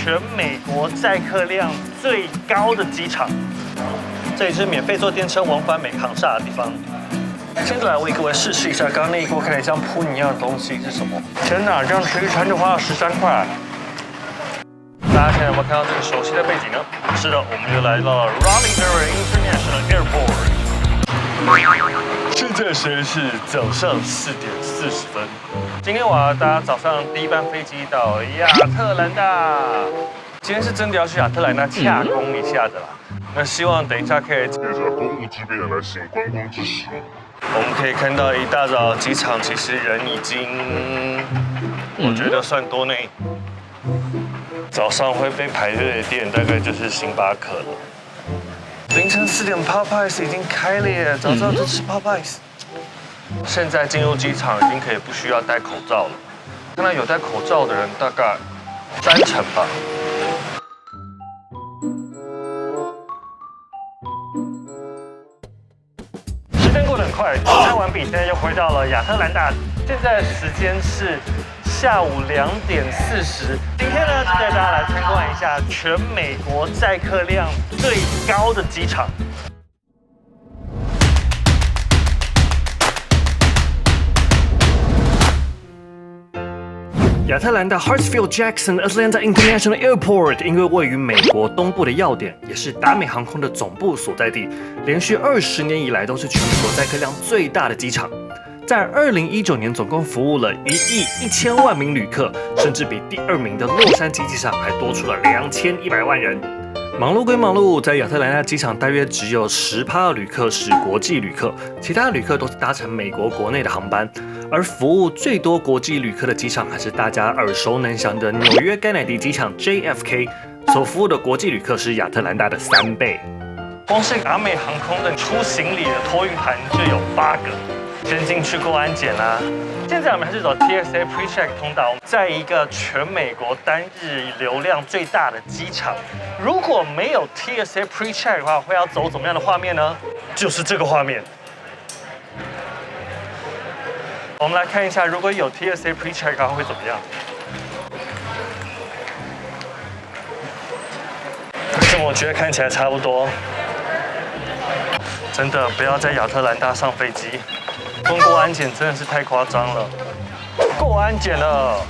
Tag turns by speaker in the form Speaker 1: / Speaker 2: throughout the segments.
Speaker 1: 全美国载客量最高的机场。这里是免费坐电车往返美航厦的地方。现在来为各位试吃一下刚刚那一锅看起来像扑尼一样的东西是什么？天哪，这样吃一餐就花了13块。大家现在有没有看到这个熟悉的背景呢？是的，我们又来到了 Raleigh-Durham International Airport。现在时间是早上4点40分。今天我要搭早上第一班飞机到亚特兰大。今天是真的要去亚特兰大洽公一下的啦。那希望等一下可以借着公务之便来行观光之实。我们可以看到一大早机场其实人已经，我觉得算多呢。早上会被排队的店大概就是星巴克了。凌晨4点 Popeyes 已经开了耶，早上就吃 Popeyes。现在进入机场已经可以不需要戴口罩了。看到有戴口罩的人大概3成吧。时间过得很快，聚餐完毕，现在又回到了亚特兰大。现在时间是下午2点40。今天呢，就带大家来参观一下全美国载客量最高的机场。亚特兰大 Hartsfield-Jackson Atlanta International Airport 因为位于美国东部的要点，也是达美航空的总部所在地，连续20年以来都是全美国载客量最大的机场。在2019年，总共服务了1亿1000万名旅客，甚至比第2名的洛杉矶机场还多出了2100万人。忙碌归忙碌，在亚特兰大机场大约只有10%的旅客是国际旅客，其他旅客都是搭乘美国国内的航班。而服务最多国际旅客的机场，还是大家耳熟能详的纽约甘乃迪机场 JFK， 所服务的国际旅客是亚特兰大的3倍。光是达美航空的出行李的托运盘就有8个。先进去过安检啦。现在我们还是走 TSA PreCheck 通道，在一个全美国单日流量最大的机场，如果没有 TSA PreCheck 的话，会要走怎么样的画面呢？就是这个画面。我们来看一下，如果有 TSA PreCheck 的话会怎么样？为什么我觉得看起来差不多？真的不要在亚特兰大上飞机。通过安检真的是太夸张了，过安检了。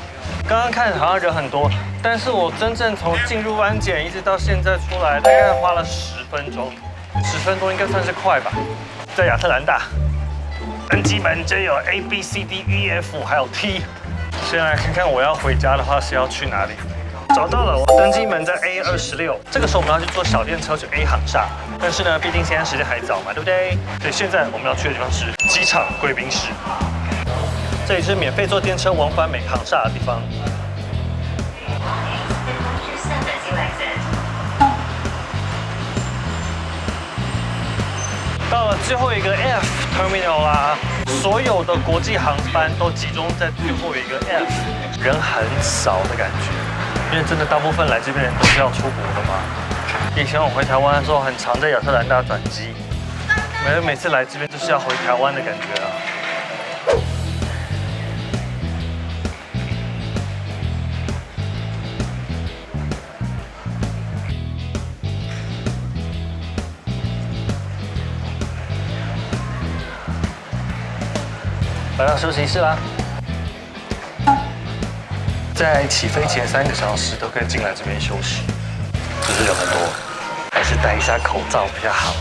Speaker 1: 刚刚看好像人很多，但是我真正从进入安检一直到现在出来，大概花了10分钟，10分钟应该算是快吧。在亚特兰大，登机门真有 A B C D E F 还有 T。先来看看我要回家的话是要去哪里。找到了，我登机门在 A26。这个时候我们要去坐小电车去 A 航厦，但是呢，毕竟现在时间还早嘛，对不对？所以现在我们要去的地方是机场贵宾室。这里是免费坐电车往返美航厦的地方。到了最后一个 F Terminal 啦，所有的国际航班都集中在最后一个 F， 人很少的感觉。因为真的大部分来这边人都是要出国的嘛。以前我回台湾的时候，很常在亚特兰大转机，每次来这边就是要回台湾的感觉啊。来到休息室啦。在起飞前3个小时都可以进来这边休息，就是人很多，还是戴一下口罩比较好。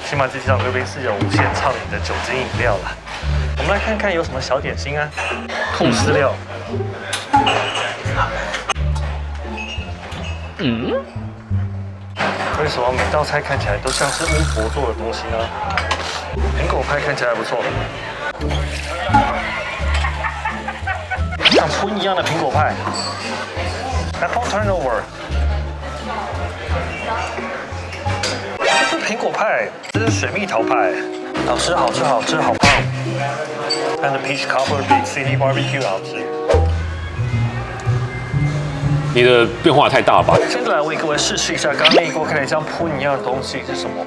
Speaker 1: 起码机场贵宾室有无限畅饮的酒精饮料啦。我们来看看有什么小点心啊，吐司料。为什么每道菜看起来都像是巫婆做的东西呢？苹果派看起来不错。像春一样的苹果派 ，Apple Turnover， 这是苹果派，这是水蜜桃派，好吃，好吃，好吃，好棒。但是 Peach Cobbler 比 City Barbecue 好吃。
Speaker 2: 你的变化太大吧？
Speaker 1: 现在来为各位试吃一下刚刚那一锅看起来像扑尼一样的东西是什么？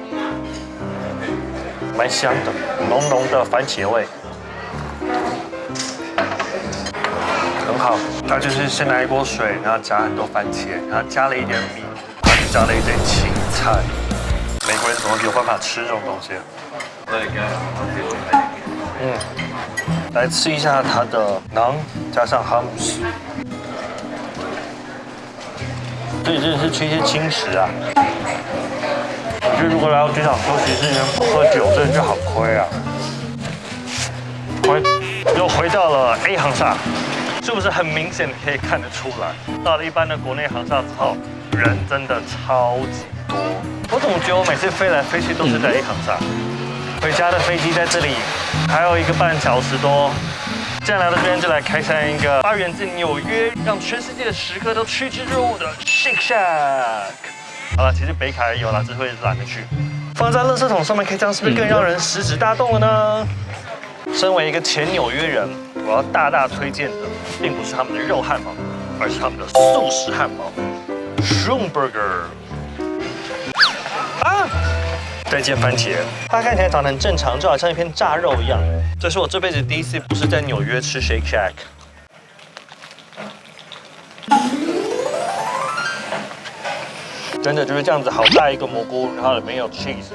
Speaker 1: 蛮香的，浓浓的番茄味。很好。它就是先来一锅水，然后加很多番茄，然后加了一点米，然后加了一点青菜。美国人怎么有办法吃这种东西？来吃一下它的馕，加上 hummus。这里真的是吃一些轻食啊！我觉得如果来到机场休息室里面不喝酒，真的是好亏啊！又回到了 A 航厦，是不是很明显可以看得出来？到了一般的国内航厦之后，人真的超级多。我总觉得我每次飞来飞去都是在 A 航厦，回家的飞机在这里，还有1个半小时多。接下来到这边就来开箱一个发源自纽约，让全世界的食客都趋之若鹜的 Shake Shack。好了，其实北卡也有啦，只会懒得去。放在垃圾桶上面，可以这样是不是更让人食指大动了呢？身为一个前纽约人，我要大大推荐的，并不是他们的肉汉堡，而是他们的素食汉堡 Schumburger。啊！再见番茄，它看起来长得很正常，就好像一片炸肉一样。这是我这辈子第一次不是在纽约吃 Shake Shack。真的就是这样子，好大一个蘑菇，然后里面有 cheese。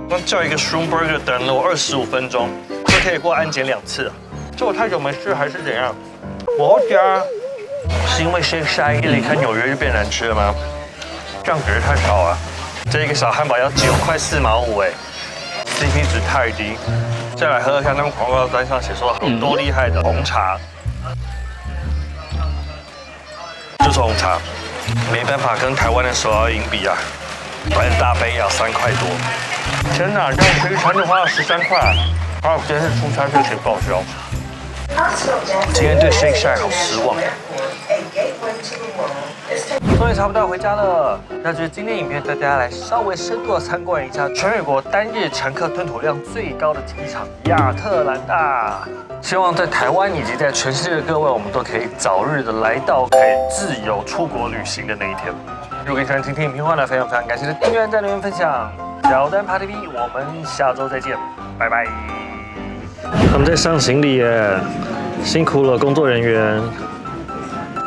Speaker 1: 那叫一个 Schumburger 等了我25分钟，就可以过安检2次。是我太久没吃还是怎样？我家是因为 Shake Shack 一离开纽约就变难吃了吗？这样子也太少了。这一个小汉堡要9块4毛5哎 ，CP 值太低。再来喝一下那个广告单上写说很多厉害的红茶，就是红茶，没办法跟台湾的手摇饮比啊，反正大杯要3块多。天哪，这样吃一餐就花了13块，啊，今天是出差就请报销。今天对 Shake Shack 好失望。终于差不多要回家了，那就是今天影片带大家来稍微深度的参观一下全美国单日乘客吞吐量最高的机场亚特兰大。希望在台湾以及在全世界的各位，我们都可以早日的来到可以自由出国旅行的那一天。如果你喜欢今天影片的话呢，非常感谢的订阅、按赞、留言、分享。小丹爬 TV， 我们下周再见，拜拜。他们在上行李耶，辛苦了工作人员。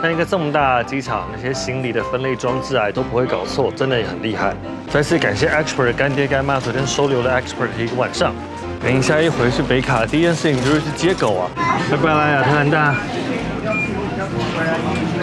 Speaker 1: 像一个这么大的机场，那些行李的分类装置啊都不会搞错，真的也很厉害。再次感谢 Expert 的干爹干妈昨天收留了 Expert 一个晚上。等一下一回去北卡，第一件事情就是去接狗啊！拜拜啦，亚特兰大。